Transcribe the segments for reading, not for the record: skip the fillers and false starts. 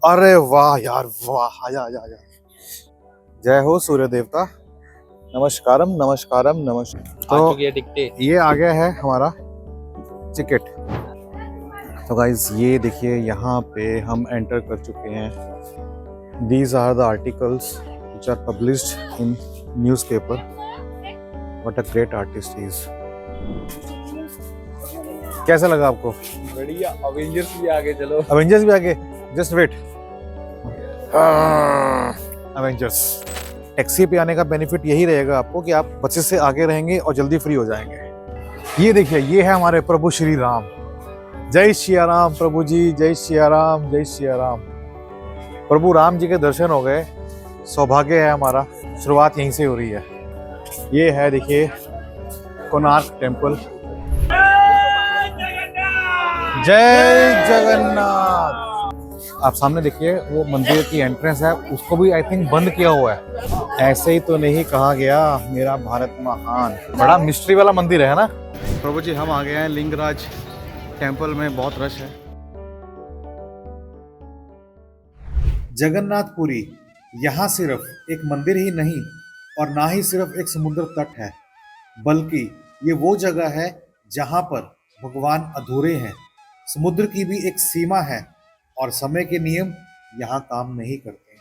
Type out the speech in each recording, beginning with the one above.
अरे वाह यार वाह, आजा आजा आजा। जय हो सूर्य देवता। नमस्कारम नमस्कारम नमस्कार। आ तो चुकी है टिकटें। ये आ गया है हमारा टिकट। तो गाइज ये देखिए, यहाँ पे हम एंटर कर चुके हैं। These are the articles which are published in newspaper. What a great artist is. कैसा लगा आपको? बढ़िया। अवेंजर्स भी आगे चलो। अवेंजर्स भी आगे, जस्ट वेट। अवेंजर्स। टैक्सी पे आने का बेनिफिट यही रहेगा आपको कि आप बसेस से आगे रहेंगे और जल्दी फ्री हो जाएंगे। ये देखिए, ये है हमारे प्रभु श्री राम। जय सिया राम प्रभु जी, जय सिया राम, जय सिया राम। प्रभु राम जी के दर्शन हो गए, सौभाग्य है हमारा। शुरुआत यहीं से हो रही है। ये है देखिए कोणार्क टेम्पल। जय जगन्नाथ। आप सामने देखिए, वो मंदिर की एंट्रेंस है, उसको भी आई थिंक बंद किया हुआ है। ऐसे ही तो नहीं कहा गया मेरा भारत महान। बड़ा मिस्ट्री वाला मंदिर है ना। प्रभु जी, हम आ गए हैं लिंगराज टेम्पल में। बहुत रश है। जगन्नाथपुरी यहाँ सिर्फ एक मंदिर ही नहीं और ना ही सिर्फ एक समुद्र तट है, बल्कि ये वो जगह है जहाँ पर भगवान अधूरे हैं। समुद्र की भी एक सीमा है और समय के नियम यहाँ काम नहीं करते हैं।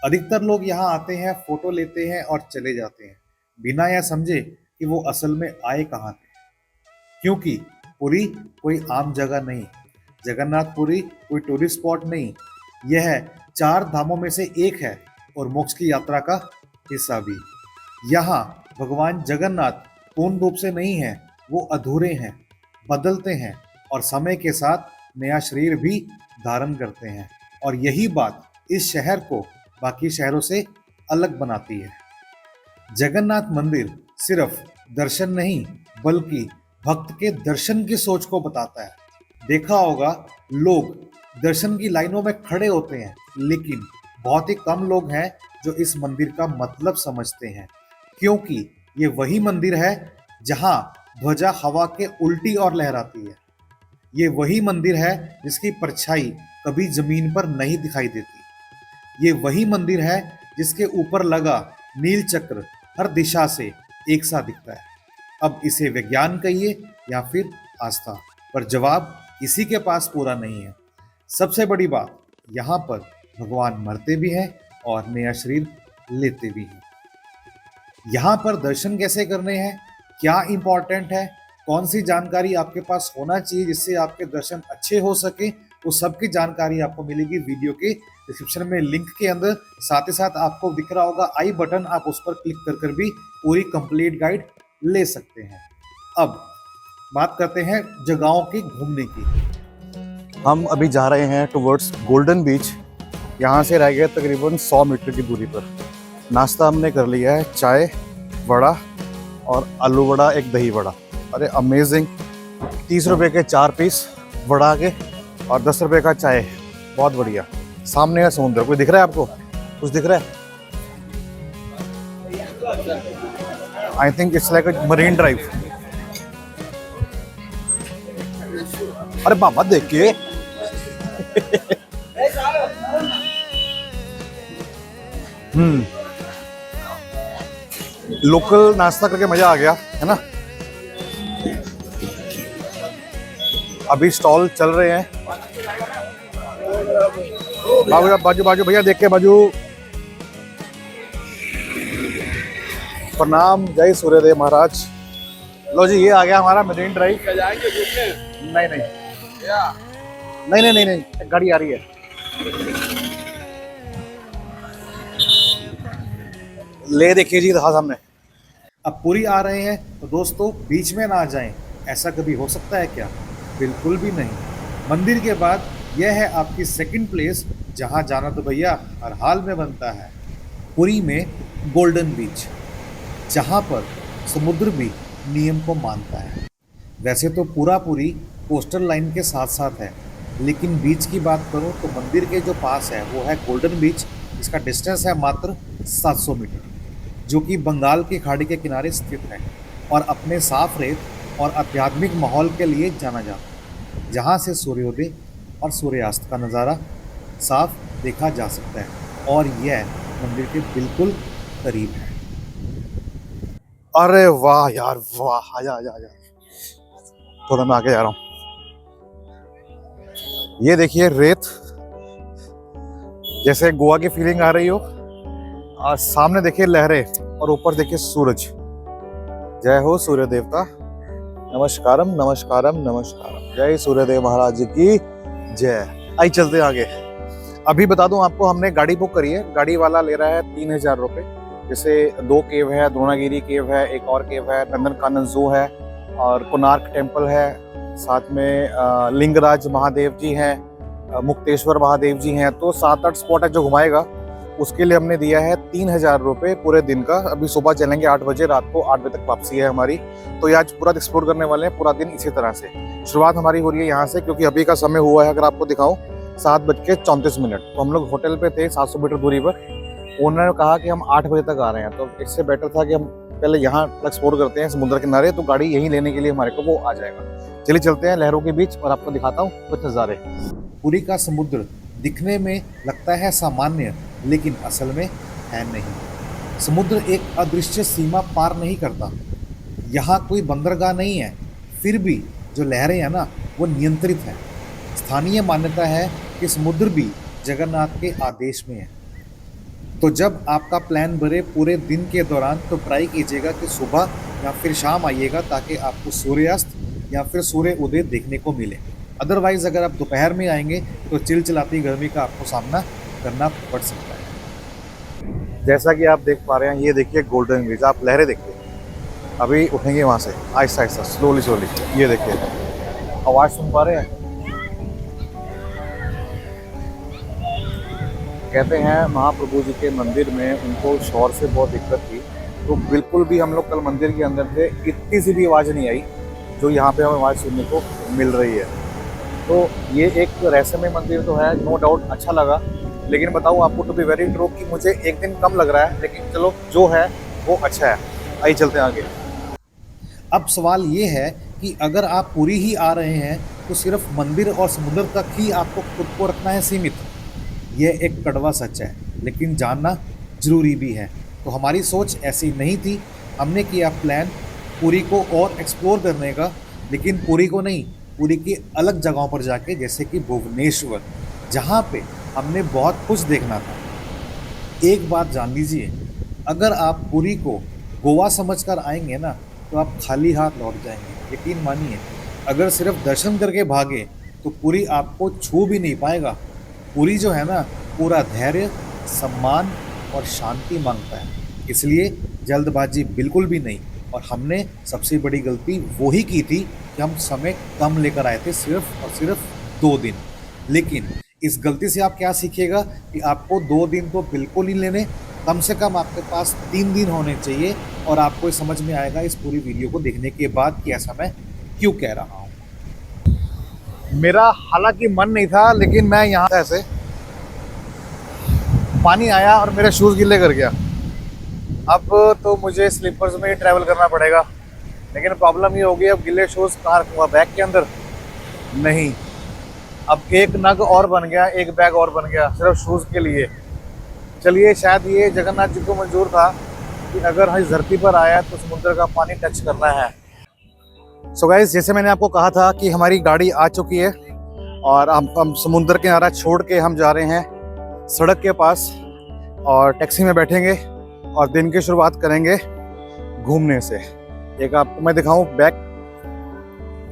अधिकतर लोग यहाँ आते हैं, फोटो लेते हैं और चले जाते हैं, बिना यह समझे कि वो असल में आए कहाँ थे। क्योंकि पुरी कोई आम जगह नहीं, जगन्नाथपुरी कोई टूरिस्ट स्पॉट नहीं, यह 4 धामों में से एक है और मोक्ष की यात्रा का हिस्सा भी। यहाँ भगवान जगन्नाथ पूर्ण रूप से नहीं है, वो अधूरे हैं, बदलते हैं और समय के साथ नया शरीर भी धारण करते हैं। और यही बात इस शहर को बाकी शहरों से अलग बनाती है। जगन्नाथ मंदिर सिर्फ दर्शन नहीं, बल्कि भक्त के दर्शन की सोच को बताता है। देखा होगा, लोग दर्शन की लाइनों में खड़े होते हैं, लेकिन बहुत ही कम लोग हैं जो इस मंदिर का मतलब समझते हैं। क्योंकि ये वही मंदिर है जहां ध्वजा हवा के उल्टी ओर लहराती है। ये वही मंदिर है जिसकी परछाई कभी जमीन पर नहीं दिखाई देती। ये वही मंदिर है जिसके ऊपर लगा नील चक्र हर दिशा से एक सा दिखता है। अब इसे विज्ञान कहिए या फिर आस्था, पर जवाब किसी के पास पूरा नहीं है। सबसे बड़ी बात, यहाँ पर भगवान मरते भी हैं और नया शरीर लेते भी हैं। यहाँ पर दर्शन कैसे करने हैं, क्या इंपॉर्टेंट है, कौन सी जानकारी आपके पास होना चाहिए जिससे आपके दर्शन अच्छे हो सके, वो सब की जानकारी आपको मिलेगी वीडियो के डिस्क्रिप्शन में लिंक के अंदर। साथ ही साथ आपको दिख रहा होगा आई बटन, आप उस पर क्लिक कर भी पूरी कंप्लीट गाइड ले सकते हैं। अब बात करते हैं जगहों की घूमने की। हम अभी जा रहे हैं टुवर्ड्स गोल्डन बीच। यहाँ से रह गए तकरीबन 100 मीटर की दूरी पर। नाश्ता हमने कर लिया है, चाय, वड़ा और आलू वड़ा, एक दही वड़ा। अरे अमेजिंग। 30 रुपए के 4 पीस वड़ा के और 10 रुपए का चाय। बहुत बढ़िया। सामने है समुद्र। कोई दिख रहा है आपको? कुछ दिख रहा है? I think it's like a marine drive. अरे बाबा देख के लोकल नाश्ता करके मजा आ गया है ना। अभी स्टॉल चल रहे हैं। बाजू बाजू बाजू भैया, देख के बाजू। प्रणाम, जय सूर्यदेव महाराज। लो जी, ये आ गया हमारा मरीन ड्राइव। नहीं नहीं नहीं नहीं नहीं नहीं, गाड़ी आ रही है। ले देखिए जी, रहा सामने। अब पुरी आ रहे हैं तो दोस्तों बीच में ना आ जाएं, ऐसा कभी हो सकता है क्या? बिल्कुल भी नहीं। मंदिर के बाद यह है आपकी सेकंड प्लेस जहां जाना तो भैया हर हाल में बनता है। पुरी में गोल्डन बीच, जहां पर समुद्र भी नियम को मानता है। वैसे तो पूरा पुरी कोस्टल लाइन के साथ साथ है, लेकिन बीच की बात करूं तो मंदिर के जो पास है वो है गोल्डन बीच। इसका डिस्टेंस है मात्र 700 मीटर, जो कि बंगाल की खाड़ी के किनारे स्थित है और अपने साफ रेत और आध्यात्मिक माहौल के लिए जाना जाता है, जहाँ से सूर्योदय और सूर्यास्त का नज़ारा साफ देखा जा सकता है और यह मंदिर के बिल्कुल करीब है। अरे वाह यार वाह, आजा आजा आजा, थोड़ा मैं आगे जा रहा हूँ। ये देखिए रेत, जैसे गोवा की फीलिंग आ रही हो, और सामने देखिए लहरें और ऊपर देखिए सूरज। जय हो सूर्य देवता, नमस्कारम नमस्कारम नमस्कारम, जय सूर्यदेव महाराज की जय। आई चलते आगे। अभी बता दूं आपको, हमने गाड़ी बुक करी है, गाड़ी वाला ले रहा है 3000 रुपये। जैसे 2 केव है, द्रोणागिरी केव है, एक और केव है, नंदनकानन जू है, और कोणार्क टेम्पल है, साथ में लिंगराज महादेव जी हैं, मुक्तेश्वर महादेव जी हैं। तो 7-8 स्पॉट है जो घुमाएगा। उसके लिए हमने दिया है 3000 रुपये पूरे दिन का। अभी सुबह चलेंगे 8 बजे, रात को 8 बजे तक वापसी है हमारी। तो ये आज पूरा एक्सप्लोर करने वाले हैं, पूरा दिन इसी तरह से। शुरुआत हमारी हो रही है यहाँ से, क्योंकि अभी का समय हुआ है, अगर आपको दिखाऊं, 7:34। तो हम लोग होटल पे थे 700 मीटर दूरी पर। ओनर ने कहा कि हम 8 बजे तक आ रहे हैं, तो इससे बेटर था कि हम पहले यहाँ एक्सप्लोर करते हैं समुद्र किनारे। तो गाड़ी यहीं लेने के लिए हमारे को वो आ जाएगा। चलिए चलते हैं लहरों के बीच और आपको दिखाता हूँ कुछ नज़ारे। पुरी का समुद्र दिखने में लगता है सामान्य, लेकिन असल में है नहीं। समुद्र एक अदृश्य सीमा पार नहीं करता। यहाँ कोई बंदरगाह नहीं है, फिर भी जो लहरें हैं ना, वो नियंत्रित हैं। स्थानीय मान्यता है कि समुद्र भी जगन्नाथ के आदेश में है। तो जब आपका प्लान बने पूरे दिन के दौरान, तो ट्राई कीजिएगा कि सुबह या फिर शाम आइएगा, ताकि आपको सूर्यास्त या फिर सूर्य उदय देखने को मिले। अदरवाइज़ अगर आप दोपहर में आएंगे तो चिलचिलाती गर्मी का आपको सामना करना पड़ सकता है। जैसा कि आप देख पा रहे हैं, ये देखिए गोल्डन ब्रिज, आप लहरें देखिए। अभी उठेंगे वहाँ से आहिस्ता आहिस्ता, स्लोली स्लोली। ये देखिए, आवाज़ सुन पा रहे हैं? कहते हैं महाप्रभु जी के मंदिर में उनको शोर से बहुत दिक्कत थी, तो बिल्कुल भी हम लोग कल मंदिर के अंदर थे, इतनी सी भी आवाज़ नहीं आई जो यहाँ पे हमें आवाज़ सुनने को मिल रही है। तो ये एक रहस्यमय मंदिर तो है, नो डाउट अच्छा लगा। लेकिन बताऊँ आपको, टू बी वेरी ट्रू, कि मुझे एक दिन कम लग रहा है, लेकिन चलो जो है वो अच्छा है। आइए चलते हैं आगे। अब सवाल ये है कि अगर आप पुरी ही आ रहे हैं, तो सिर्फ मंदिर और समुद्र तक ही आपको खुद को रखना है सीमित। यह एक कड़वा सच है, लेकिन जानना जरूरी भी है। तो हमारी सोच ऐसी नहीं थी। हमने किया प्लान पुरी को और एक्सप्लोर करने का, लेकिन पुरी को नहीं, पुरी की अलग जगहों पर जाके, जैसे कि भुवनेश्वर, जहाँ पे हमने बहुत कुछ देखना था। एक बात जान लीजिए, अगर आप पुरी को गोवा समझकर आएंगे ना, तो आप खाली हाथ लौट जाएंगे। यकीन मानिए, अगर सिर्फ दर्शन करके भागे तो पुरी आपको छू भी नहीं पाएगा। पुरी जो है ना, पूरा धैर्य, सम्मान और शांति मांगता है। इसलिए जल्दबाजी बिल्कुल भी नहीं। और हमने सबसे बड़ी गलती वो ही की थी कि हम समय कम लेकर आए थे, सिर्फ और सिर्फ 2 दिन। लेकिन इस गलती से आप क्या सीखिएगा कि आपको 2 दिन तो बिल्कुल नहीं लेने, कम से कम आपके पास 3 दिन होने चाहिए। और आपको समझ में आएगा इस पूरी वीडियो को देखने के बाद कि ऐसा मैं क्यों कह रहा हूँ। मेरा हालांकि मन नहीं था, लेकिन मैं यहाँ ऐसे पानी आया और मेरे शूज़ गिले कर गया। अब तो मुझे स्लीपर्स में ही ट्रैवल करना पड़ेगा। लेकिन प्रॉब्लम ये होगी, अब गिले शूज़ कहाँ रखूँगा, बैग के अंदर नहीं। अब एक नग और बन गया, एक बैग और बन गया सिर्फ शूज़ के लिए। चलिए, शायद ये जगन्नाथ जी को मंजूर था कि अगर इस धरती पर आया तो समुद्र का पानी टच करना है। सो गाइस, जैसे मैंने आपको कहा था कि हमारी गाड़ी आ चुकी है और हम समुद्र किनारा छोड़ के हम जा रहे हैं सड़क के पास, और टैक्सी में बैठेंगे और दिन की शुरुआत करेंगे घूमने से। एक आपको मैं दिखाऊं बैग,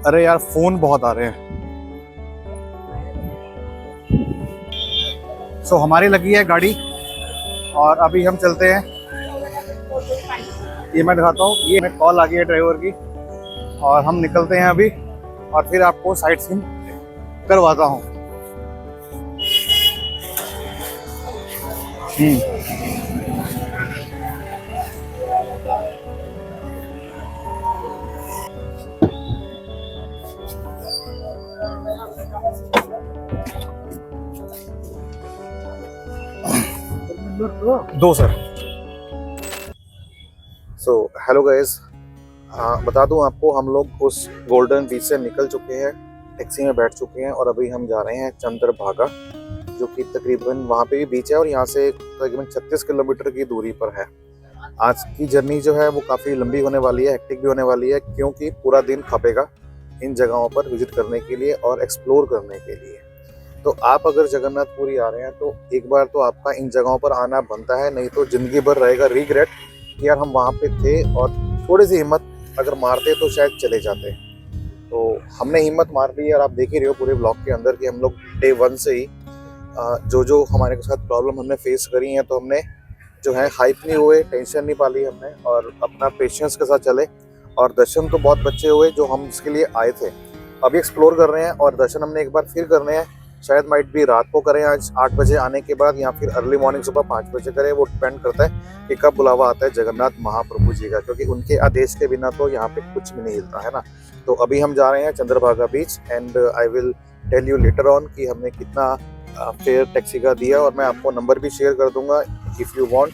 अरे यार फ़ोन बहुत आ रहे हैं। सो हमारी लगी है गाड़ी और अभी हम चलते हैं। ये मैं दिखाता हूँ, ये मैं कॉल आ गई है ड्राइवर की, और हम निकलते हैं अभी, और फिर आपको साइट सीन करवाता हूँ। दो सर। सो हेलो गाइस, बता दूं आपको, हम लोग उस गोल्डन बीच से निकल चुके हैं, टैक्सी में बैठ चुके हैं और अभी हम जा रहे हैं चंद्रभागा, जो कि तकरीबन वहाँ पे भी बीच है और यहाँ से तकरीबन 36 किलोमीटर की दूरी पर है। आज की जर्नी जो है वो काफ़ी लंबी होने वाली है, हेक्टिक भी होने वाली है, क्योंकि पूरा दिन खपेगा इन जगहों पर विजिट करने के लिए और एक्सप्लोर करने के लिए। तो आप अगर जगन्नाथपुरी आ रहे हैं तो एक बार तो आपका इन जगहों पर आना बनता है, नहीं तो जिंदगी भर रहेगा रिग्रेट कि यार हम वहाँ पे थे और थोड़ी सी हिम्मत अगर मारते तो शायद चले जाते। तो हमने हिम्मत मार ली और आप देख ही रहे हो पूरे ब्लॉग के अंदर कि हम लोग डे 1 से ही जो जो हमारे साथ प्रॉब्लम हमने फेस करी हैं, तो हमने जो है हाइप नहीं हुए, टेंशन नहीं पाली हमने और अपना पेशेंस के साथ चले। और दर्शन तो बहुत बच्चे हुए जो हम इसके लिए आए थे। अभी एक्सप्लोर कर रहे हैं और दर्शन हमने एक बार फिर करने हैं। शायद माइट भी रात को करें आज 8 बजे आने के बाद, या फिर अर्ली मॉर्निंग सुबह 5 बजे करें। वो डिपेंड करता है कि कब बुलावा आता है जगन्नाथ महाप्रभु जी का, क्योंकि उनके आदेश के बिना तो यहाँ पे कुछ भी नहीं हिलता है ना। तो अभी हम जा रहे हैं Chandrabhaga beach and I will tell you later on कि हमने कितना फेयर टैक्सी का दिया, और मैं आपको नंबर भी शेयर कर दूंगा if you want.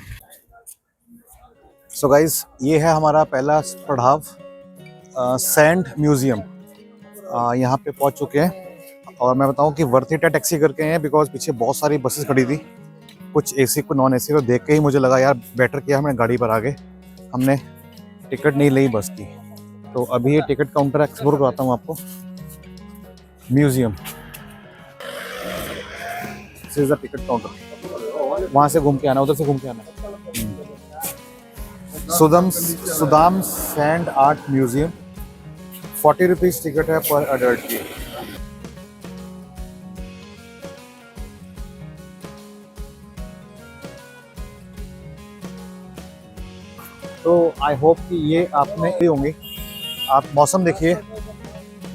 So guys, ये है हमारा पहला पड़ाव सैंड म्यूजियम। यहाँ पे पहुँच चुके हैं और मैं बताऊँ कि वर्थ इट है टैक्सी करके हैं, बिकॉज पीछे बहुत सारी बसेस खड़ी थी, कुछ एसी कुछ नॉन एसी। तो देख के ही मुझे लगा यार बेटर किया हमने गाड़ी पर आगे, हमने टिकट नहीं ली बस की। तो अभी ये टिकट काउंटर एक्सप्लोर कराता हूँ आपको। Museum, this is the ticket counter. वहाँ से घूम के आना, उधर से घूम के आना। Sudam sand art museum, 40 rupees ticket है पर अडल्ट की। तो आई होप कि ये आपने ली होंगी। आप मौसम देखिए,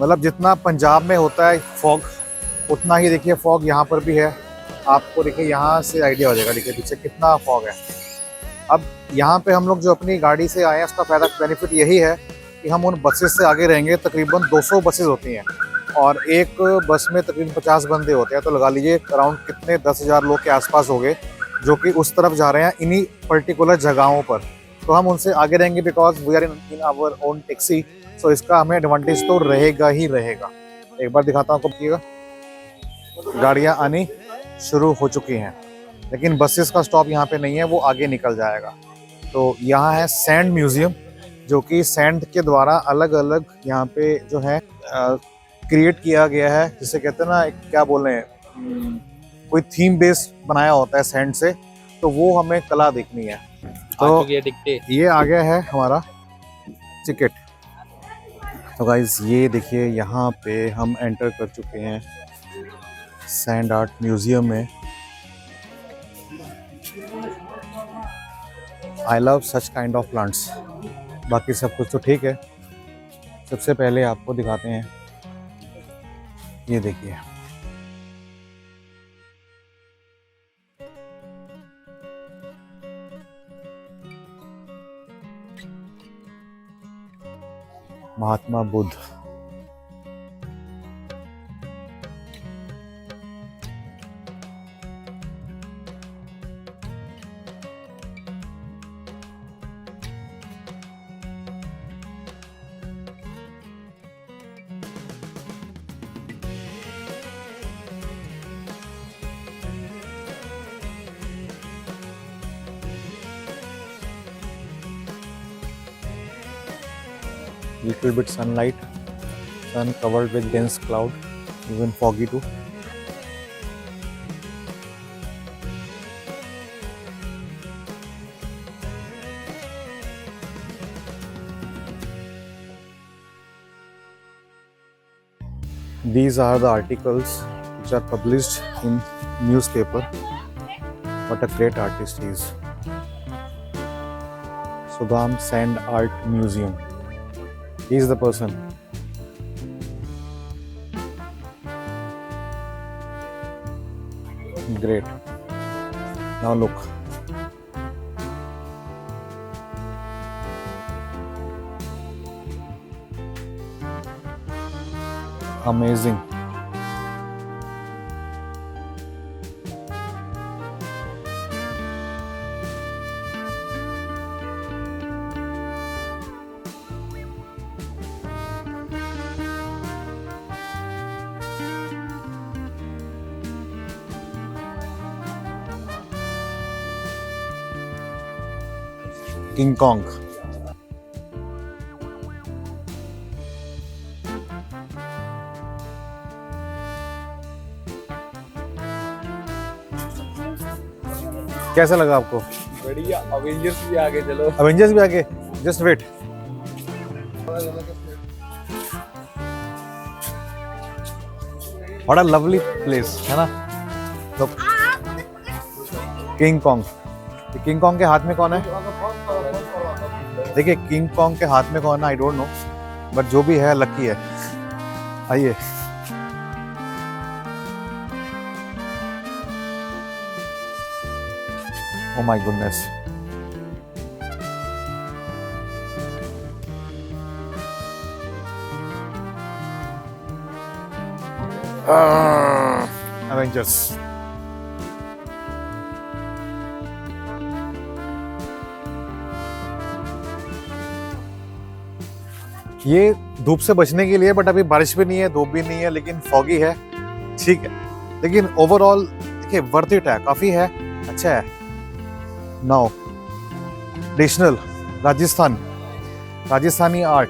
मतलब जितना पंजाब में होता है फॉग, उतना ही देखिए फॉग यहाँ पर भी है। आपको देखिए यहाँ से आइडिया हो जाएगा, देखिए पीछे कितना फॉग है। अब यहाँ पे हम लोग जो अपनी गाड़ी से आए हैं उसका फ़ायदा बेनिफिट यही है कि हम उन बसेस से आगे रहेंगे। तकरीबन 200 बसेस होती हैं और एक बस में तकरीबन 50 बंदे होते हैं। तो लगा लीजिए अराउंड कितने 10,000 लोग के आसपास हो गए जो कि उस तरफ जा रहे हैं इन्हीं पर्टिकुलर जगहों पर। तो हम उनसे आगे रहेंगे because we are in our own taxi. So इसका हमें एडवांटेज तो रहेगा ही रहेगा। एक बार दिखाता हूँ आपको, गाड़ियाँ आनी शुरू हो चुकी हैं, लेकिन बसेस का स्टॉप यहाँ पे नहीं है, वो आगे निकल जाएगा। तो यहाँ है सैंड म्यूजियम, जो कि सैंड के द्वारा अलग अलग यहाँ पे जो है क्रिएट किया गया है, जिसे कहते हैं ना, क्या बोल रहे हैं, कोई थीम बेस्ड बनाया होता है सैंड से। तो वो हमें कला देखनी है। तो ये आ गया है हमारा टिकट। तो गाइज ये देखिए, यहाँ पे हम एंटर कर चुके हैं सैंड आर्ट म्यूजियम में। I love such kind of plants. बाकी सब कुछ तो ठीक है। सबसे पहले आपको दिखाते हैं, ये देखिए, Mahatma Buddha. Little bit sunlight, sun covered with dense cloud, even foggy too. These are the articles which are published in newspaper. What a great artist he is. Sudham Sand Art Museum. He is the person. Great. Now look. Amazing. King Kong. कैसा लगा आपको? बढ़िया, Avengers भी आगे चलो। Avengers भी आगे, just wait. What a lovely place है ना। तो किंग कॉन्ग, किंग कॉन्ग के हाथ में कौन है? देखिए किंग कॉन्ग के हाथ में कौन है आई डोंट नो, बट जो भी है लकी है। आइए ओ माय गुडनेस, एवेंजर्स। ये धूप से बचने के लिए, बट अभी बारिश भी नहीं है, धूप भी नहीं है, लेकिन फॉगी है, ठीक है। लेकिन ओवरऑल देखिए वर्थ इट है, काफी है, अच्छा है। Now traditional Rajasthani art.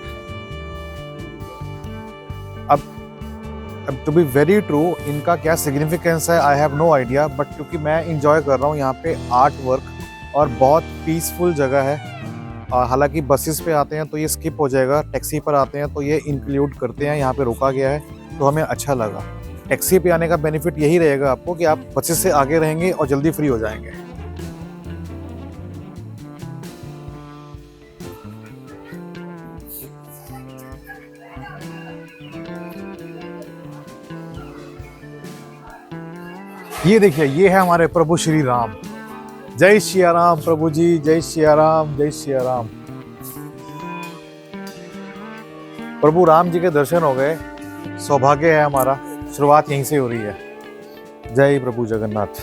अब टू बी वेरी ट्रू, इनका क्या सिग्निफिकेंस है I have no idea, but क्योंकि मैं इंजॉय कर रहा हूँ यहाँ पे आर्ट वर्क, और बहुत पीसफुल जगह है। हालांकि बसेस पे आते हैं तो ये स्किप हो जाएगा, टैक्सी पर आते हैं तो ये इंक्लूड करते हैं, यहाँ पे रोका गया है तो हमें अच्छा लगा। टैक्सी पे आने का बेनिफिट यही रहेगा आपको कि आप बसेस से आगे रहेंगे और जल्दी फ्री हो जाएंगे। ये देखिए, ये है हमारे प्रभु श्री राम। जय श्री राम प्रभु जी, जय श्री राम, जय श्री राम। प्रभु राम जी के दर्शन हो गए, सौभाग्य है हमारा, शुरुआत यहीं से हो रही है। जय प्रभु जगन्नाथ,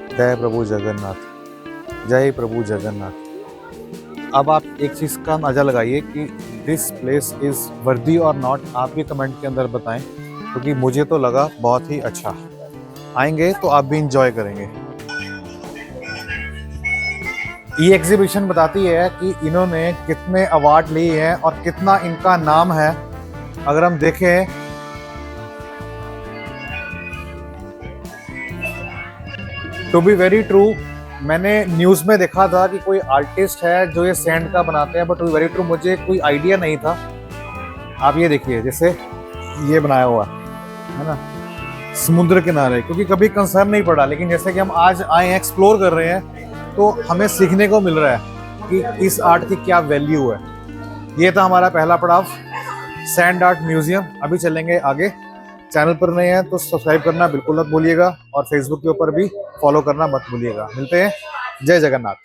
जय प्रभु जगन्नाथ, जय प्रभु जगन्नाथ। अब आप एक चीज का अंदाजा लगाइए कि दिस प्लेस इज वर्दी और नॉट, आप भी कमेंट के अंदर बताएं, क्योंकि मुझे तो लगा बहुत ही अच्छा। आएंगे तो आप भी इंजॉय करेंगे। ये एग्जीबिशन बताती है कि इन्होंने कितने अवार्ड लिए हैं और कितना इनका नाम है। अगर हम देखें टू बी वेरी ट्रू, मैंने न्यूज में देखा था कि कोई आर्टिस्ट है जो ये सैंड का बनाते हैं, but to be very true मुझे कोई आइडिया नहीं था। आप ये देखिए, जैसे ये बनाया हुआ है ना समुद्र किनारे, क्योंकि कभी कंसर्न नहीं पड़ा, लेकिन जैसे कि हम आज आए हैं, एक्सप्लोर कर रहे हैं, तो हमें सीखने को मिल रहा है कि इस आर्ट की क्या वैल्यू है। ये था हमारा पहला पड़ाव, सैंड आर्ट म्यूजियम। अभी चलेंगे आगे। चैनल पर नए हैं तो सब्सक्राइब करना बिल्कुल मत भूलिएगा, और फेसबुक के ऊपर भी फॉलो करना मत भूलिएगा। मिलते हैं, जय जगन्नाथ।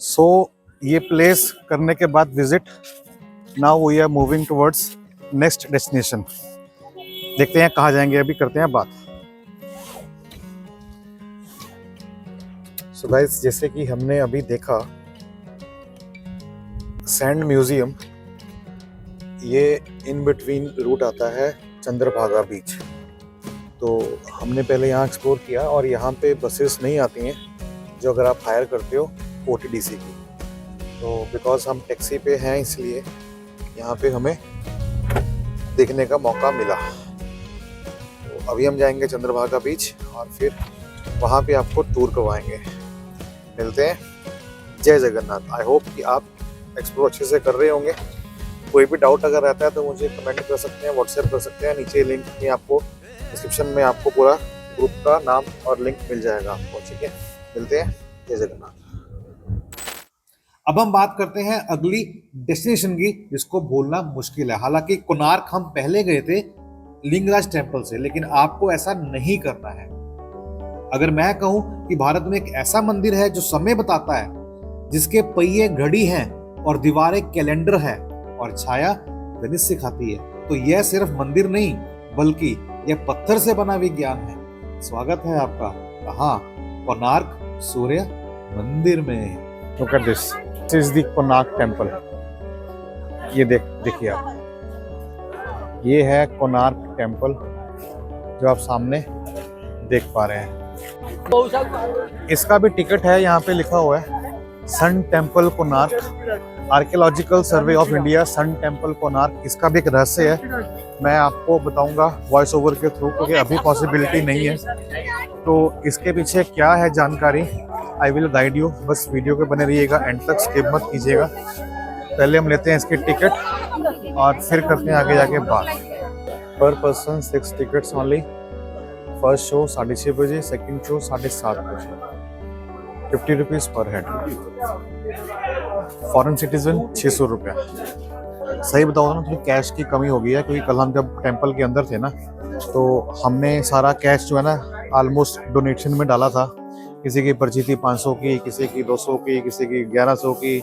सो ये प्लेस करने के बाद visit, now we are moving towards next destination. देखते हैं कहाँ जाएंगे, अभी करते हैं बात। सो गाइस, जैसे कि हमने अभी देखा सैंड म्यूजियम, ये इन बिटवीन रूट आता है चंद्रभागा बीच। तो हमने पहले यहाँ एक्सप्लोर किया, और यहाँ पे बसेस नहीं आती हैं जो अगर आप हायर करते हो OTDC की। तो बिकॉज हम टैक्सी पे हैं इसलिए यहाँ पे हमें देखने का मौका मिला। तो अभी हम जाएंगे चंद्रभागा बीच, और फिर वहाँ पे आपको टूर करवाएंगे। मिलते हैं, जय जगन्नाथ। आई होप कि आप एक्सप्लोर अच्छे से कर रहे होंगे। कोई भी डाउट अगर रहता है तो मुझे कमेंट कर सकते हैं, व्हाट्सएप कर सकते हैं। नीचे लिंक में आपको, डिस्क्रिप्शन में आपको पूरा ग्रुप का नाम और लिंक मिल जाएगा आपको, ठीक है। मिलते हैं, जय जगन्नाथ। अब हम बात करते हैं अगली डेस्टिनेशन की, जिसको भूलना मुश्किल है। हालांकि कोणार्क हम पहले गए थे लिंगराज टेम्पल से, लेकिन आपको ऐसा नहीं करना है। अगर मैं कहूं कि भारत में एक ऐसा मंदिर है जो समय बताता है, जिसके पहिए घड़ी हैं और दीवारें कैलेंडर है और छाया गणित सिखाती है, तो यह सिर्फ मंदिर नहीं बल्कि यह पत्थर से बना विज्ञान है। स्वागत है आपका कहाँ? कोणार्क सूर्य मंदिर में। Look at this. This is the Konark temple. ये देखिए आप, ये है कोणार्क टेम्पल जो आप सामने देख पा रहे हैं। इसका भी टिकट है, यहाँ पे लिखा हुआ है sun temple Konark, archaeological survey of India sun temple Konark. इसका भी एक रहस्य है, मैं आपको बताऊंगा वॉइस ओवर के थ्रू, क्योंकि अभी पॉसिबिलिटी नहीं है। तो इसके पीछे क्या है जानकारी, आई विल गाइड यू, बस वीडियो के बने रहिएगा, एंड तक स्किप मत कीजिएगा। पहले हम लेते हैं इसकी टिकट और फिर करते हैं आगे जाके बात। पर person 6 tickets only. First show 6:30 बजे, सेकंड शो 7:30 बजे, 50 रुपीज़ पर हेड। फॉरेन सिटीजन 600 रुपया। सही बताओ ना, थोड़ी कैश की कमी हो गई है, क्योंकि कल हम जब टेम्पल के अंदर थे ना, तो हमने सारा कैश जो है ना ऑलमोस्ट डोनेशन में डाला था। किसी की पर्ची थी 500 की, किसी की 200 की, किसी की 1100 की,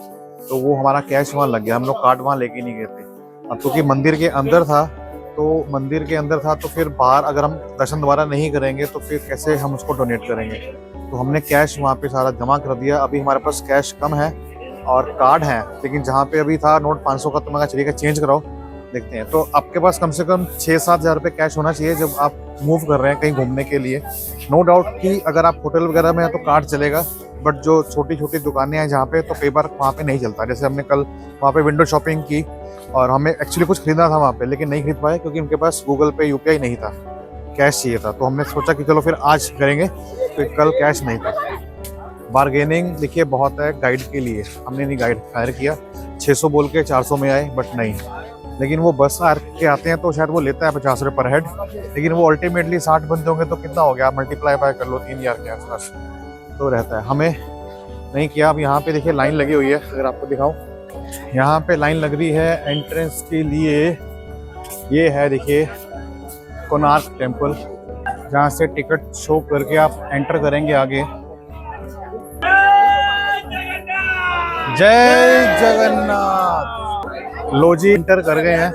तो वो हमारा कैश वहाँ लग गया, हम लोग कार्ड वहाँ लेके नहीं गए थे। अब क्योंकि मंदिर के अंदर था, तो फिर बाहर अगर हम दर्शन दोबारा नहीं करेंगे तो फिर कैसे हम उसको डोनेट करेंगे। तो हमने कैश वहाँ पे सारा जमा कर दिया। अभी हमारे पास कैश कम है और कार्ड है, लेकिन जहाँ पे अभी था नोट 500 का, तो मैं चलिए चेंज कराओ, देखते हैं। तो आपके पास कम से कम 6-7 हज़ार रुपये कैश होना चाहिए जब आप मूव कर रहे हैं कहीं घूमने के लिए। नो डाउट कि अगर आप होटल वगैरह में हैं तो कार्ड चलेगा, बट जो छोटी छोटी दुकानें हैं जहाँ पे, तो कई बार वहाँ पे नहीं चलता। जैसे हमने कल वहाँ पे विंडो शॉपिंग की और हमें एक्चुअली कुछ खरीदना था वहाँ पे, लेकिन नहीं खरीद पाए क्योंकि उनके पास गूगल पे यूपीआई नहीं था, कैश चाहिए था। तो हमने सोचा कि चलो फिर आज करेंगे, तो कल कैश नहीं था। बारगेनिंग देखिए बहुत है गाइड के लिए, हमने नहीं गाइड हायर किया। 600 बोल के 400 में आए, बट नहीं, लेकिन वो बस के आते हैं तो शायद वो लेता है 50 रुपये पर हेड, लेकिन वो अल्टीमेटली 60 बंदे होंगे तो कितना हो गया, मल्टीप्लाई बाय कर लो 3000 के आसपास तो रहता है। हमें नहीं किया। अब यहाँ पे देखिए लाइन लगी हुई है, अगर आपको दिखाऊं, यहाँ पे लाइन लग रही है एंट्रेंस के लिए। ये है देखिए कोणार्क टेम्पल, जहाँ से टिकट शो करके आप एंटर करेंगे आगे। जय जगन्नाथ। लो जी, एंटर कर गए हैं,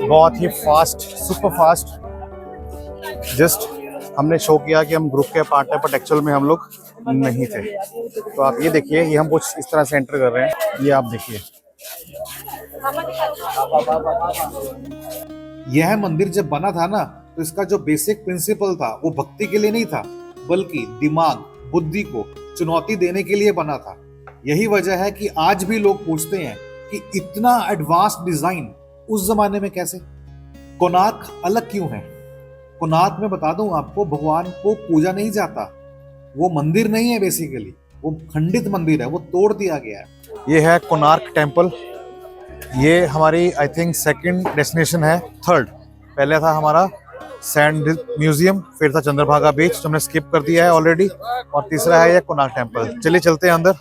बहुत ही फास्ट, सुपर फास्ट। जस्ट हमने शो किया कि हम ग्रुप के पार्ट है, बट एक्चुअल में हम लोग नहीं थे। तो आप ये देखिए, ये हम कुछ इस तरह से एंटर कर रहे हैं, ये आप देखिए। यह मंदिर जब बना था ना, तो इसका जो बेसिक प्रिंसिपल था वो भक्ति के लिए नहीं था, बल्कि दिमाग, बुद्धि को चुनौती देने के लिए बना था। यही वजह है कि आज भी लोग पूछते हैं कि इतना एडवांस डिजाइन उस जमाने में कैसे। कोणार्क अलग क्यों है? कोणार्क में बता दूं आपको, भगवान को पूजा नहीं जाता, वो मंदिर नहीं है, बेसिकली वो खंडित मंदिर है, वो तोड़ दिया गया है। ये है कोणार्क टेम्पल। ये हमारी आई थिंक सेकंड डेस्टिनेशन है, थर्ड। पहले था हमारा सैंड म्यूजियम, फिर था चंद्रभागा बीच जो हमने स्किप कर दिया है ऑलरेडी, और तीसरा है ये कोणार्क टेम्पल। चलिए चलते हैं अंदर।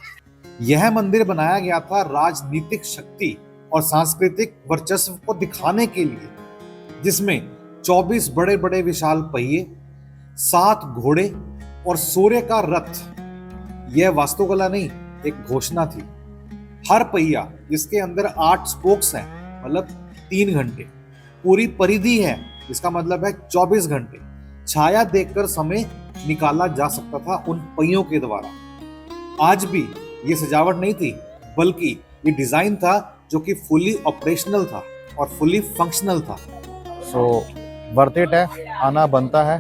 यह मंदिर बनाया गया था राजनीतिक शक्ति और सांस्कृतिक वर्चस्व को दिखाने के लिए, जिसमें 24 बड़े बड़े विशाल पहिए, 7 घोड़े और सूर्य का रथ। यह वास्तुकला नहीं, एक घोषणा थी। हर पहिया, जिसके अंदर 8 स्पोक्स हैं, मतलब 3 घंटे, पूरी परिधि है, इसका मतलब है 24 घंटे छाया देखकर समय निकाला जा सकता था उन पहियों के द्वारा। आज भी ये सजावट नहीं थी, बल्कि ये डिजाइन था जो कि फुली ऑपरेशनल था और फुली फंक्शनल था। सो वर्थ इट है, आना बनता है।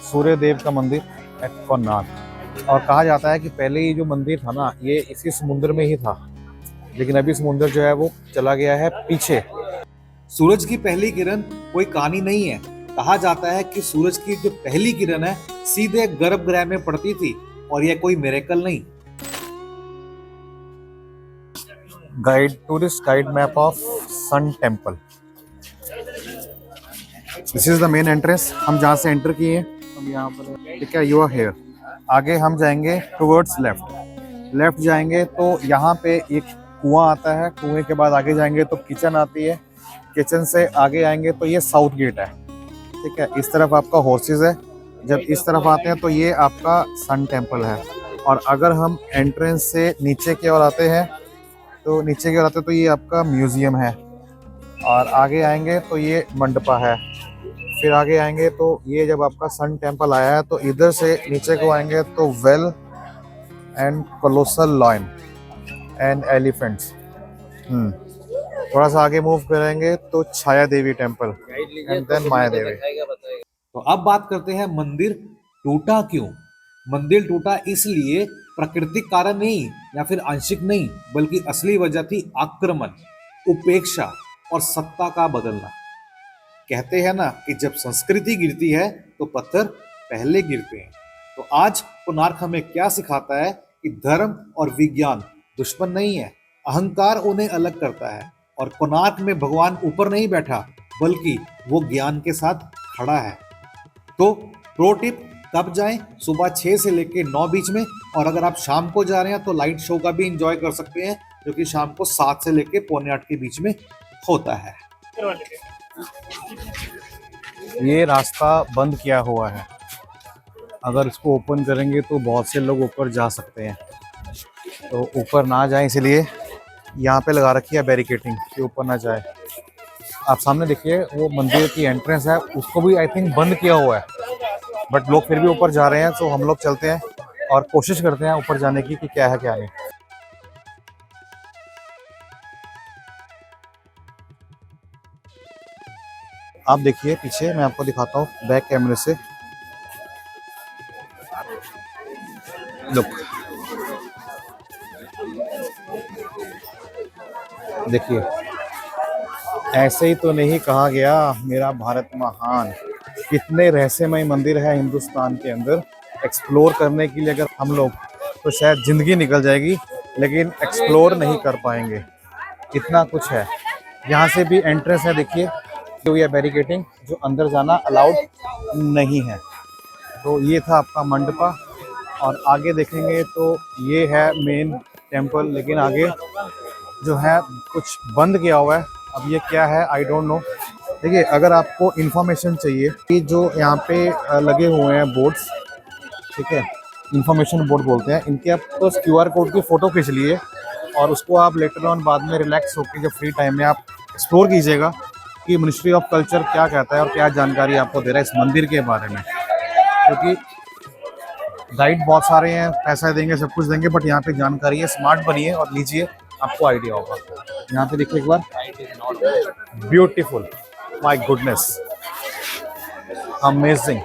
सूर्य देव का मंदिर एट कोणार्क। और कहा जाता है कि पहले ये जो मंदिर था ना, ये इसी समुद्र में ही था, लेकिन अभी समुद्र जो है वो चला गया है पीछे। सूरज की पहली किरण कोई कहानी नहीं है। कहा जाता है कि सूरज की जो पहली किरण है सीधे गर्भगृह में पड़ती थी, और यह कोई मिरेकल नहीं। Guide, tourist guide map of sun temple. This is the main entrance. हम जहाँ से एंटर किए हैं, हम यहाँ पर, ठीक है, यू आर हियर। आगे हम जाएंगे टुवर्ड्स लेफ्ट। लेफ्ट जाएंगे तो यहाँ पे एक कुआं आता है, कुएं के बाद आगे जाएंगे तो किचन आती है, किचन से आगे आएंगे तो ये साउथ गेट है, ठीक है। इस तरफ आपका हॉर्सेस है। जब इस तरफ आते हैं तो ये आपका सन टेम्पल है। और अगर हम एंट्रेंस से नीचे की ओर आते हैं तो ये आपका म्यूजियम है। और आगे आएंगे तो ये मंडपा है। फिर आगे आएंगे तो ये जब आपका सन टेम्पल आया है तो इधर से नीचे को आएंगे तो well and colossal lion and elephants. थोड़ा सा आगे मूव करेंगे तो छाया देवी टेम्पल एंड देन माया देवी। तो अब बात करते हैं मंदिर टूटा क्यों। मंदिर टूटा इसलिए प्राकृतिक कारण नहीं या फिर आंशिक नहीं, बल्कि असली वजह थी आक्रमण, उपेक्षा और सत्ता का बदलना। कहते हैं ना कि जब संस्कृति गिरती है तो पत्थर पहले गिरते हैं। तो आज कोणार्क हमें क्या सिखाता है कि धर्म और विज्ञान दुश्मन नहीं है, अहंकार उन्हें अलग करता है। और कोणार्क में भगवान ऊपर नहीं बैठा, बल्कि वो ज्ञान के साथ खड़ा है। तो प्रो टिप, कब जाएं? सुबह 6 से लेकर 9 बीच में। और अगर आप शाम को जा रहे हैं तो लाइट शो का भी एंजॉय कर सकते हैं, जो कि शाम को 7 से लेकर पौने 8 के बीच में होता है। ये रास्ता बंद किया हुआ है, अगर इसको ओपन करेंगे तो बहुत से लोग ऊपर जा सकते हैं, तो ऊपर ना जाएं इसलिए यहाँ पे लगा रखी है बैरिकेटिंग कि ऊपर ना जाए। आप सामने देखिए वो मंदिर की एंट्रेंस है, उसको भी आई थिंक बंद किया हुआ है, बट लोग फिर भी ऊपर जा रहे हैं। तो हम लोग चलते हैं और कोशिश करते हैं ऊपर जाने की कि क्या है क्या नहीं। आप देखिए पीछे, मैं आपको दिखाता हूँ बैक कैमरे से। लुक, देखिए ऐसे ही तो नहीं कहा गया मेरा भारत महान। कितने रहस्यमय मंदिर है हिंदुस्तान के अंदर, एक्सप्लोर करने के लिए अगर हम लोग तो शायद जिंदगी निकल जाएगी, लेकिन एक्सप्लोर नहीं कर पाएंगे, इतना कुछ है। यहाँ से भी एंट्रेंस है, देखिए जो ये बैरिकेटिंग, जो अंदर जाना अलाउड नहीं है। तो ये था आपका मंडपा, और आगे देखेंगे तो ये है मेन टेम्पल, लेकिन आगे जो है कुछ बंद किया हुआ है। अब ये क्या है आई डोंट नो। देखिए अगर आपको इन्फॉर्मेशन चाहिए कि जो यहाँ पे लगे हुए हैं बोर्ड्स, ठीक है, इन्फॉर्मेशन बोर्ड बोलते हैं इनके, आप तो QR कोड की फ़ोटो खींच लिए और उसको आप लेटर ऑन बाद में रिलैक्स होकर जब फ्री टाइम में आप एक्सप्लोर कीजिएगा कि मिनिस्ट्री ऑफ कल्चर क्या कहता है और क्या जानकारी आपको दे रहा है इस मंदिर के बारे में। क्योंकि गाइड बहुत सारे हैं, पैसा देंगे, सब कुछ देंगे, बट यहाँ पे जानकारी है। स्मार्ट बनिए और लीजिए, आपको आइडिया होगा। यहाँ पे देखिए एक बार, beautiful, my goodness, amazing.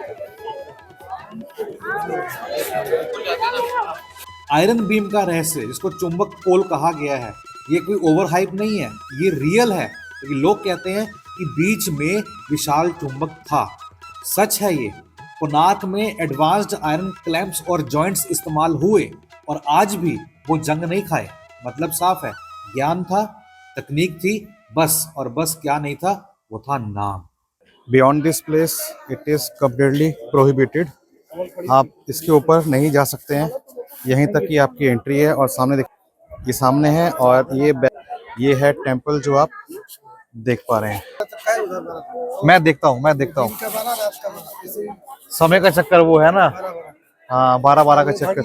Iron beam का रहस्य, जिसको चुंबक पोल कहा गया है, ये कोई ओवर हाइप नहीं है, ये रियल है। क्योंकि लोग कहते हैं कि बीच में विशाल चुंबक था। सच है ये। कोणार्क में एडवांस्ड आयरन क्लैंप्स और जॉइंट्स इस्तेमाल हुए, और आज भी वो जंग नहीं खाए। मतलब साफ है, ज्ञान था, तकनीक थी, बस और बस क्या नहीं था, वो था नाम। Beyond this place it is completely prohibited. आप इसके ऊपर नहीं जा सकते हैं, यहीं तक की आपकी एंट्री है। और सामने ये सामने है, और ये है टेंपल जो आप देख पा रहे हैं। मैं देखता हूँ समय का चक्कर वो है ना, हाँ 12-12 का चक्कर।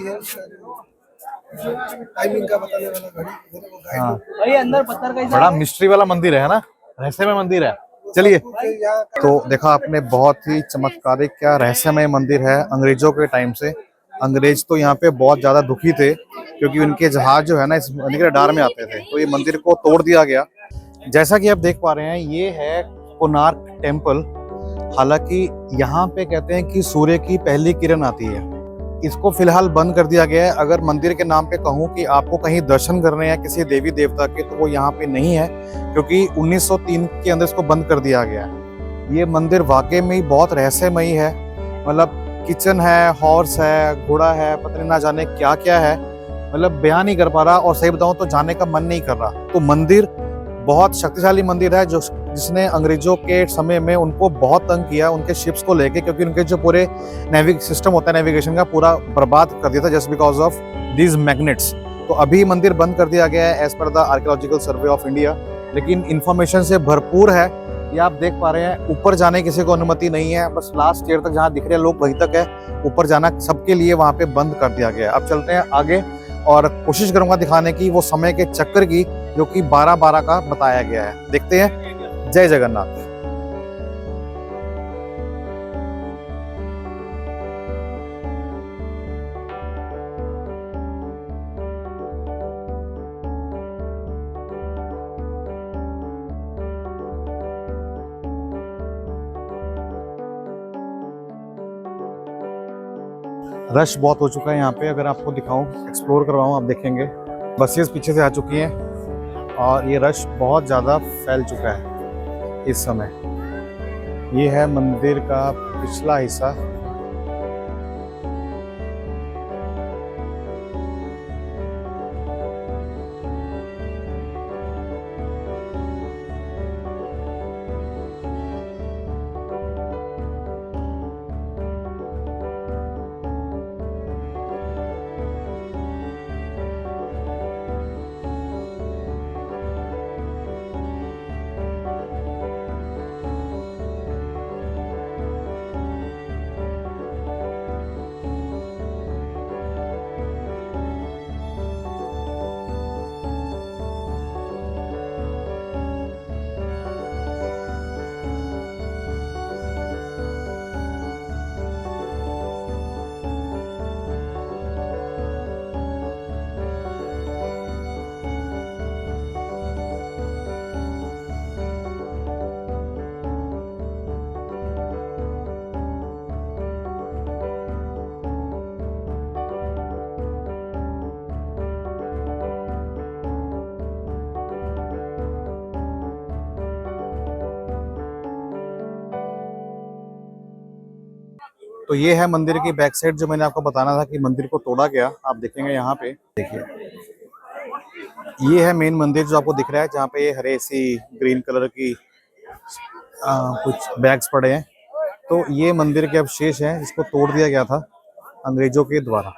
टाइमिंग का बताने वाला घड़ी। हाँ भाई अंदर पत्थर का बड़ा मिस्ट्री वाला मंदिर है ना, रहस्यमय मंदिर है। चलिए, तो देखा आपने, बहुत ही चमत्कारिक क्या रहस्यमय मंदिर है। अंग्रेजों के टाइम से, अंग्रेज तो यहाँ पे बहुत ज्यादा दुखी थे क्योंकि उनके जहाज जो है ना इस मंदिर के रडार में आते थे, तो ये मंदिर को तोड़ दिया गया। जैसा कि आप देख पा रहे हैं, ये है कोणार्क टेम्पल। हालांकि यहाँ पे कहते हैं कि सूर्य की पहली किरण आती है। इसको फिलहाल बंद कर दिया गया है। अगर मंदिर के नाम पे कहूँ कि आपको कहीं दर्शन करने हैं किसी देवी देवता के, तो वो यहाँ पे नहीं है, क्योंकि 1903 के अंदर इसको बंद कर दिया गया है। ये मंदिर वाकई में ही बहुत रहस्यमयी है। मतलब किचन है, हॉर्स है, घोड़ा है, पता नहीं ना जाने क्या क्या है, मतलब बयान नहीं कर पा रहा। और सही बताऊं तो जाने का मन नहीं कर रहा। तो मंदिर बहुत शक्तिशाली मंदिर है, जो जिसने अंग्रेजों के समय में उनको बहुत तंग किया, उनके शिप्स को लेके, क्योंकि उनके जो पूरे सिस्टम होता है नेविगेशन का, पूरा बर्बाद कर दिया था just because of these magnets. तो अभी मंदिर बंद कर दिया गया है as per the archaeological survey of India, लेकिन इंफॉर्मेशन से भरपूर है। ये आप देख पा रहे हैं, ऊपर जाने किसी को अनुमति नहीं है, बस लास्ट ईयर तक जहाँ दिख रहे हैं लोग वहीं तक है। ऊपर जाना सबके लिए वहाँ पे बंद कर दिया गया है। अब चलते हैं आगे, और कोशिश करूंगा दिखाने की वो समय के चक्कर की, जो कि 12-12 का बताया गया है। देखते हैं। जय जगन्नाथ। रश बहुत हो चुका है यहाँ पे। अगर आपको दिखाऊं, एक्सप्लोर करवाऊं, आप देखेंगे बसेस पीछे से आ चुकी हैं और ये रश बहुत ज़्यादा फैल चुका है इस समय। ये है मंदिर का पिछला हिस्सा। तो ये है मंदिर की बैक साइड, जो मैंने आपको बताना था कि मंदिर को तोड़ा गया। आप देखेंगे यहाँ पे, देखिए ये है मेन मंदिर जो आपको दिख रहा है, जहाँ पे ये हरे सी ग्रीन कलर की कुछ बैग्स पड़े हैं। तो ये मंदिर के अवशेष हैं जिसको तोड़ दिया गया था अंग्रेजों के द्वारा।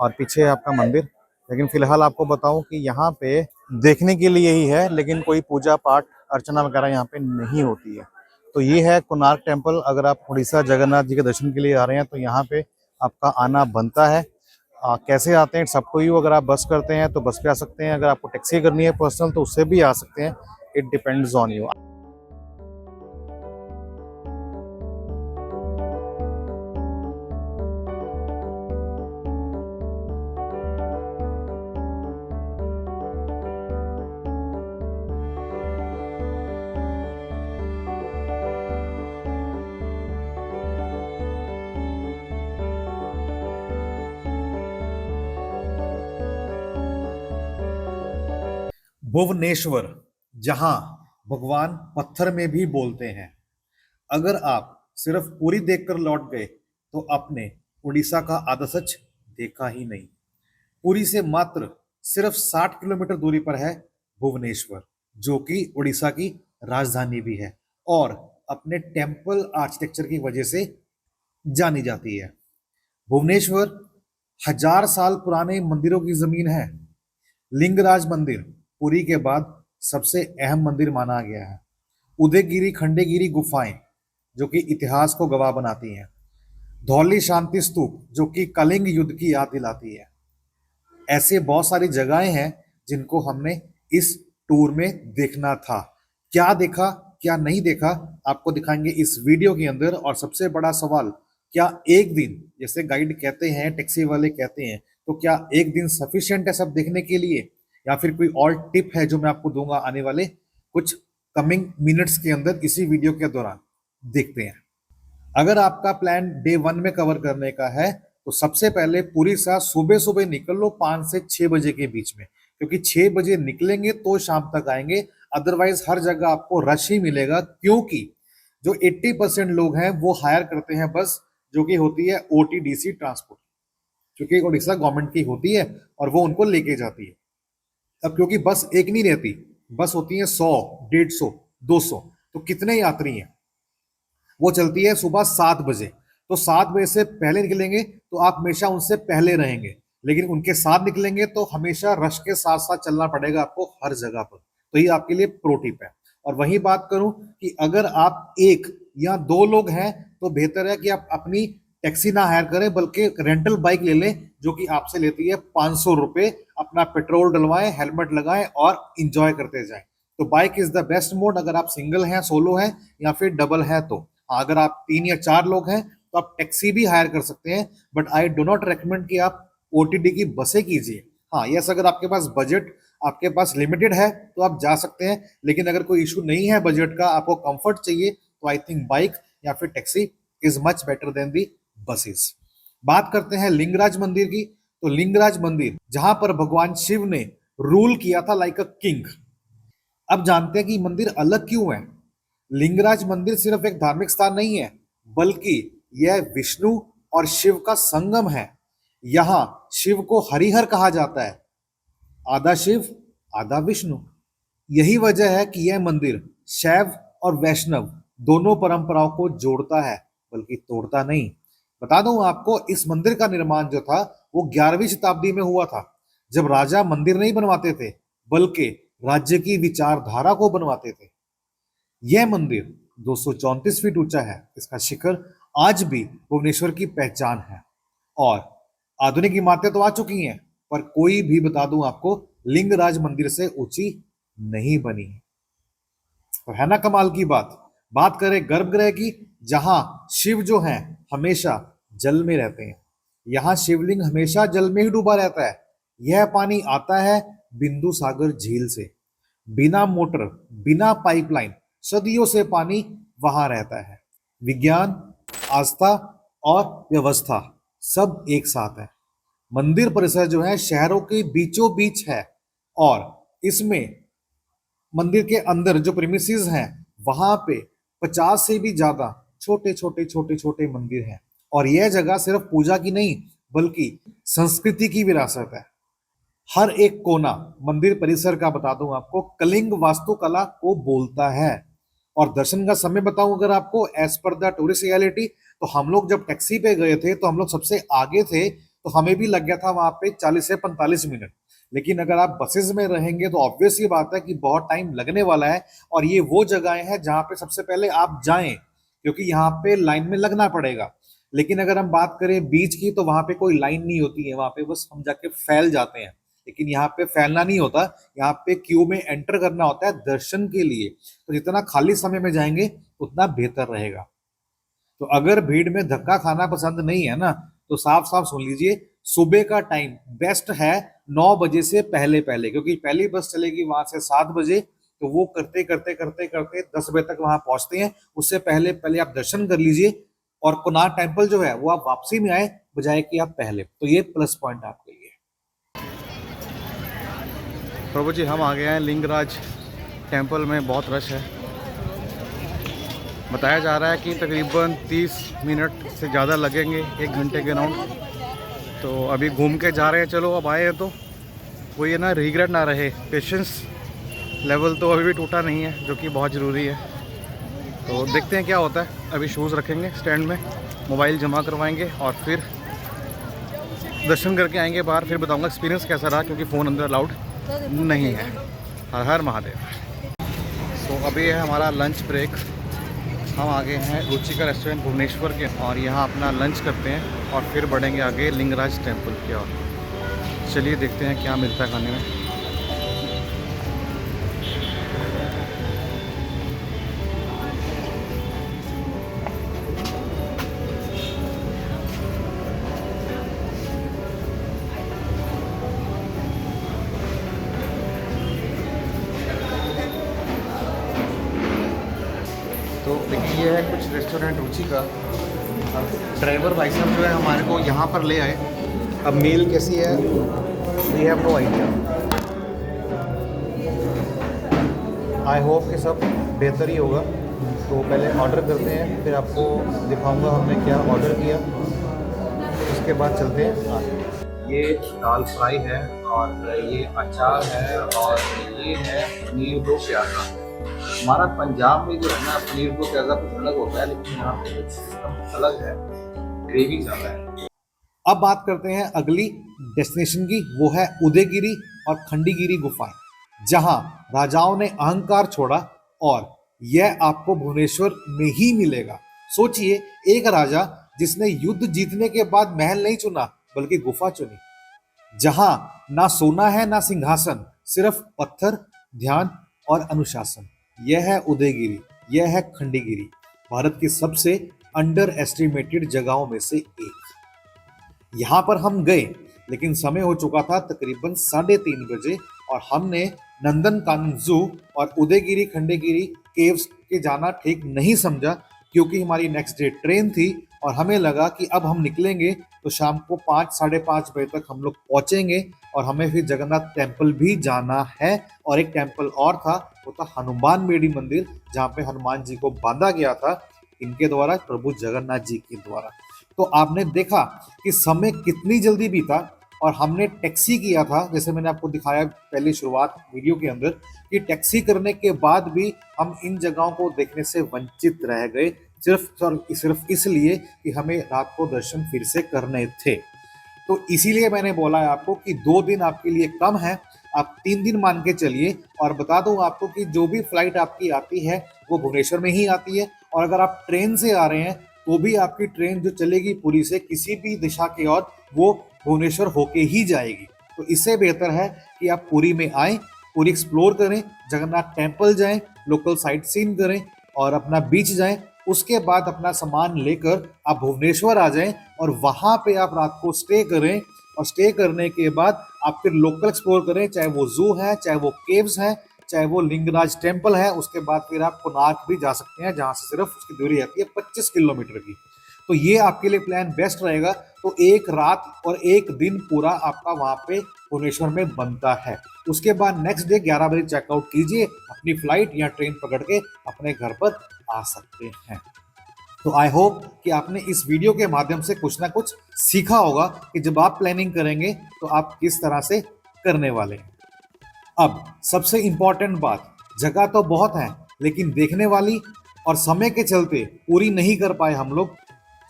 और पीछे है आपका मंदिर। लेकिन फिलहाल आपको बताऊं कि यहाँ पे देखने के लिए ही है, लेकिन कोई पूजा पाठ अर्चना वगैरह यहाँ पे नहीं होती है। तो ये है कोणार्क टेम्पल। अगर आप उड़ीसा जगन्नाथ जी के दर्शन के लिए आ रहे हैं तो यहाँ पे आपका आना बनता है। कैसे आते हैं, इट्स अप टू यू। अगर आप बस करते हैं तो बस पे आ सकते हैं, अगर आपको टैक्सी करनी है पर्सनल तो उससे भी आ सकते हैं। It depends on you. Bhubaneswar, जहां भगवान पत्थर में भी बोलते हैं। अगर आप सिर्फ पुरी देखकर लौट गए तो आपने उड़ीसा का आधा सच देखा ही नहीं। पुरी से मात्र सिर्फ 60 किलोमीटर दूरी पर है भुवनेश्वर, जो कि उड़ीसा की राजधानी भी है और अपने टेम्पल आर्किटेक्चर की वजह से जानी जाती है। भुवनेश्वर 1000 साल पुराने मंदिरों की जमीन है। लिंगराज मंदिर पुरी के बाद सबसे अहम मंदिर माना गया है। उदयगिरी खंडेगिरी गुफाएं जो कि इतिहास को गवाह बनाती हैं। धौली शांति स्तूप जो कि कलिंग युद्ध की याद दिलाती है। ऐसे बहुत सारी जगहें हैं जिनको हमने इस टूर में देखना था। क्या देखा क्या नहीं देखा आपको दिखाएंगे इस वीडियो के अंदर। और सबसे बड़ा सवाल, क्या एक दिन, जैसे गाइड कहते हैं, टैक्सी वाले कहते हैं, तो क्या एक दिन सफिशिएंट है सब देखने के लिए, या फिर कोई और टिप है जो मैं आपको दूंगा आने वाले कुछ कमिंग मिनट्स के अंदर इसी वीडियो के दौरान। देखते हैं। अगर आपका प्लान डे 1 में कवर करने का है तो सबसे पहले पुरी से सुबह सुबह निकल लो 5 से 6 बजे के बीच में, क्योंकि 6 बजे निकलेंगे तो शाम तक आएंगे। अदरवाइज हर जगह आपको रश ही मिलेगा, क्योंकि जो 80% लोग हैं वो हायर करते हैं बस, जो कि होती है OTDC ट्रांसपोर्ट, क्योंकि उड़ीसा गवर्नमेंट की होती है और वो उनको लेके जाती है। अब क्योंकि बस एक नहीं रहती, बस होती है 100, 150, 200, तो कितने यात्री हैं। वो चलती है सुबह 7 बजे, तो 7 बजे से पहले निकलेंगे तो आप हमेशा उनसे पहले रहेंगे, लेकिन उनके साथ निकलेंगे तो हमेशा रश के साथ साथ चलना पड़ेगा आपको हर जगह पर। तो ये आपके लिए प्रो टिप है। और वही बात करूं कि अगर आप 1 या 2 लोग हैं तो बेहतर है कि आप अपनी टैक्सी ना हायर करें, बल्कि रेंटल बाइक ले लें, जो कि आपसे लेती है 500 रुपए। अपना पेट्रोल डलवाएं, हेलमेट लगाएं और इंजॉय करते जाएं। तो bike is the best mode अगर आप सिंगल हैं, सोलो हैं या फिर डबल हैं। तो अगर आप 3 या 4 लोग हैं तो आप टैक्सी भी हायर कर सकते हैं, but I do not recommend कि आप OTD की बसें कीजिए। हाँ यस, अगर आपके पास बजट, आपके पास लिमिटेड है तो आप जा सकते हैं, लेकिन अगर कोई इशू नहीं है बजट का, आपको कंफर्ट चाहिए, तो आई थिंक बाइक या फिर taxi is much better than the buses. बात करते हैं लिंगराज मंदिर की। तो लिंगराज मंदिर जहां पर भगवान शिव ने रूल किया था लाइक अ किंग। अब जानते हैं कि मंदिर अलग क्यों है। लिंगराज मंदिर सिर्फ एक धार्मिक स्थान नहीं है, बल्कि यह विष्णु और शिव का संगम है। यहाँ शिव को हरिहर कहा जाता है, आधा शिव आधा विष्णु। यही वजह है कि यह मंदिर शैव और वैष्णव दोनों परंपराओं को जोड़ता है, बल्कि तोड़ता नहीं। बता दूं आपको, इस मंदिर का निर्माण जो था वो 11वीं शताब्दी में हुआ था, जब राजा मंदिर नहीं बनवाते थे, बल्कि राज्य की विचारधारा को बनवाते थे। यह मंदिर 234 फीट ऊंचा है। इसका शिखर आज भी भुवनेश्वर की पहचान है। और आधुनिक इमारतें तो आ चुकी हैं, पर कोई भी बता दूं आपको, लिंगराज मंदिर से ऊंची नहीं बनी है। तो है ना कमाल की बात। बात करें गर्भगृह की, जहां शिव जो हैं हमेशा जल में रहते हैं। यहाँ शिवलिंग हमेशा जल में ही डूबा रहता है। यह पानी आता है बिंदु सागर झील से, बिना मोटर बिना पाइपलाइन, सदियों से पानी वहां रहता है। विज्ञान, आस्था और व्यवस्था सब एक साथ है। मंदिर परिसर जो है शहरों के बीचों बीच है, और इसमें मंदिर के अंदर जो प्रीमिसेस हैं वहां पे 50 से भी ज्यादा छोटे छोटे छोटे छोटे मंदिर हैं। और यह जगह सिर्फ पूजा की नहीं, बल्कि संस्कृति की विरासत है। हर एक कोना मंदिर परिसर का, बता दूं आपको, कलिंग वास्तुकला को बोलता है। और दर्शन का समय बताऊं अगर आपको, as per the tourist reality, तो हम लोग जब टैक्सी पे गए थे तो हम लोग सबसे आगे थे, तो हमें भी लग गया था वहां पे 40 से 45 मिनट। लेकिन अगर आप बसेस में रहेंगे तो ऑब्वियस ये बात है कि बहुत टाइम लगने वाला है। और ये वो जगहें हैं जहां पे सबसे पहले आप जाएं, क्योंकि यहाँ पे लाइन में लगना पड़ेगा। लेकिन अगर हम बात करें बीच की, तो वहां पे कोई लाइन नहीं होती है, वहां पे बस हम जाके फैल जाते हैं। लेकिन यहाँ पे फैलना नहीं होता, यहाँ पे क्यू में एंटर करना होता है दर्शन के लिए। तो जितना खाली समय में जाएंगे उतना बेहतर रहेगा। तो अगर भीड़ में धक्का खाना पसंद नहीं है ना, तो साफ साफ सुन लीजिए, सुबह का टाइम बेस्ट है 9 बजे से पहले पहले, क्योंकि पहली बस चलेगी वहां से 7 बजे। तो वो करते करते करते करते 10 बजे तक वहां पहुंचते हैं। उससे पहले पहले आप दर्शन कर लीजिए, और कोणार्क टेम्पल जो है वो आप वापसी में आए बजाय कि आप पहले। तो ये प्लस पॉइंट आपके लिए। प्रभु जी, हम आ गए हैं लिंगराज टेम्पल में। बहुत रश है। बताया जा रहा है कि तकरीबन 30 मिनट से ज़्यादा लगेंगे, 1 घंटे के राउंड। तो अभी घूम के जा रहे हैं। चलो, अब आए हैं तो वो ये ना रिग्रेट ना रहे। पेशेंस लेवल तो अभी भी टूटा नहीं है, जो कि बहुत ज़रूरी है। तो देखते हैं क्या होता है। अभी शूज़ रखेंगे स्टैंड में, मोबाइल जमा करवाएंगे और फिर दर्शन करके आएंगे बाहर। फिर बताऊंगा एक्सपीरियंस कैसा रहा, क्योंकि फ़ोन अंदर अलाउड नहीं है। हर हर महादेव। तो अभी है हमारा लंच ब्रेक। हम आ गए हैं रुचिका रेस्टोरेंट भुवनेश्वर के, और यहाँ अपना लंच करते हैं और फिर बढ़ेंगे आगे लिंगराज टेम्पल की ओर। चलिए देखते हैं क्या मिलता है खाने में। तो देखिए, ये है कुछ रेस्टोरेंट रुचि का। ड्राइवर भाई साहब जो है हमारे को यहाँ पर ले आए। अब मील कैसी है, we have no idea. I hope कि सब बेहतर ही होगा। तो पहले ऑर्डर करते हैं, फिर आपको दिखाऊंगा हमने क्या ऑर्डर किया, उसके बाद चलते हैं आगे। ये दाल फ्राई है, और ये अचार है, और ये है पनीर दो प्याज़ा। हमारा पंजाब में जो है ना, पनीर दो प्याज़ा कुछ अलग होता है, लेकिन यहाँ पे कुछ सिस्टम अलग है, ग्रेवी ज़्यादा है। अब बात करते हैं अगली डेस्टिनेशन की, वो है उदयगिरी और खंडीगिरी गुफाएं, जहां राजाओं ने अहंकार छोड़ा। और यह आपको भुवनेश्वर में ही मिलेगा। सोचिए, एक राजा जिसने युद्ध जीतने के बाद महल नहीं चुना, बल्कि गुफा चुनी, जहां ना सोना है ना सिंहासन, सिर्फ पत्थर, ध्यान और अनुशासन। यह है उदयगिरी, यह है खंडीगिरी, भारत की सबसे अंडर एस्टिमेटेड जगहों में से एक। यहाँ पर हम गए, लेकिन समय हो चुका था तकरीबन 3:30 बजे, और हमने नंदनकानन जू और उदयगिरी खंडगिरी केव्स के जाना ठीक नहीं समझा, क्योंकि हमारी नेक्स्ट डे ट्रेन थी और हमें लगा कि अब हम निकलेंगे तो शाम को 5 साढ़े 5 बजे तक हम लोग पहुंचेंगे और हमें फिर जगन्नाथ टेम्पल भी जाना है। और एक टेम्पल और था, वो था हनुमान बेड़ी मंदिर, जहाँ पे हनुमान जी को बांधा गया था इनके द्वारा, प्रभु जगन्नाथ जी के द्वारा। तो आपने देखा कि समय कितनी जल्दी बीता और हमने टैक्सी किया था, जैसे मैंने आपको दिखाया पहले शुरुआत वीडियो के अंदर, कि टैक्सी करने के बाद भी हम इन जगहों को देखने से वंचित रह गए, सिर्फ इसलिए कि हमें रात को दर्शन फिर से करने थे। तो इसीलिए मैंने बोला है आपको कि 2 दिन आपके लिए कम है, आप 3 दिन मान के चलिए। और बता दूं आपको कि जो भी फ्लाइट आपकी आती है वो भुवनेश्वर में ही आती है, और अगर आप ट्रेन से आ रहे हैं तो भी आपकी ट्रेन जो चलेगी पुरी से किसी भी दिशा की ओर, वो भुवनेश्वर होके ही जाएगी। तो इससे बेहतर है कि आप पुरी में आएँ, पूरी एक्सप्लोर करें, जगन्नाथ टेम्पल जाएं, लोकल साइट सीन करें और अपना बीच जाएं। उसके बाद अपना सामान लेकर आप भुवनेश्वर आ जाएं और वहां पे आप रात को स्टे करें, और स्टे करने के बाद आप फिर लोकल एक्सप्लोर करें, चाहे वो जू है, चाहे वो केव्स हैं, चाहे वो लिंगराज टेम्पल है। उसके बाद फिर आप कोणार्क भी जा सकते हैं, जहाँ से सिर्फ उसकी दूरी आती है 25 किलोमीटर की। तो ये आपके लिए प्लान बेस्ट रहेगा। तो एक रात और एक दिन पूरा आपका वहाँ पे भुवनेश्वर में बनता है। उसके बाद नेक्स्ट डे 11 बजे चेकआउट कीजिए, अपनी फ्लाइट या ट्रेन पकड़ के अपने घर पर आ सकते हैं। तो आई होप कि आपने इस वीडियो के माध्यम से कुछ ना कुछ सीखा होगा कि जब आप प्लानिंग करेंगे तो आप किस तरह से करने वाले हैं। अब सबसे इंपॉर्टेंट बात, जगह तो बहुत है लेकिन देखने वाली और समय के चलते पूरी नहीं कर पाए हम लोग।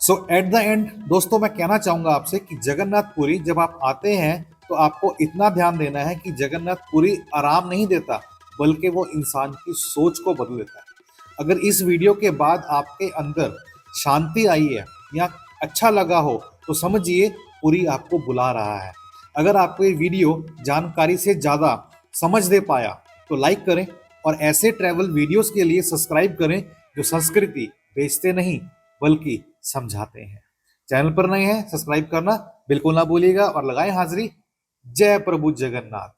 सो एट द एंड दोस्तों, मैं कहना चाहूँगा आपसे कि जगन्नाथपुरी जब आप आते हैं तो आपको इतना ध्यान देना है कि जगन्नाथपुरी आराम नहीं देता, बल्कि वो इंसान की सोच को बदल देता है। अगर इस वीडियो के बाद आपके अंदर शांति आई है या अच्छा लगा हो तो समझिए पुरी आपको बुला रहा है। अगर आपको ये वीडियो जानकारी से ज़्यादा समझ दे पाया तो लाइक करें, और ऐसे ट्रैवल वीडियोस के लिए सब्सक्राइब करें जो संस्कृति बेचते नहीं बल्कि समझाते हैं। चैनल पर नए हैं, सब्सक्राइब करना बिल्कुल ना भूलिएगा और लगाएं हाजिरी। जय प्रभु जगन्नाथ।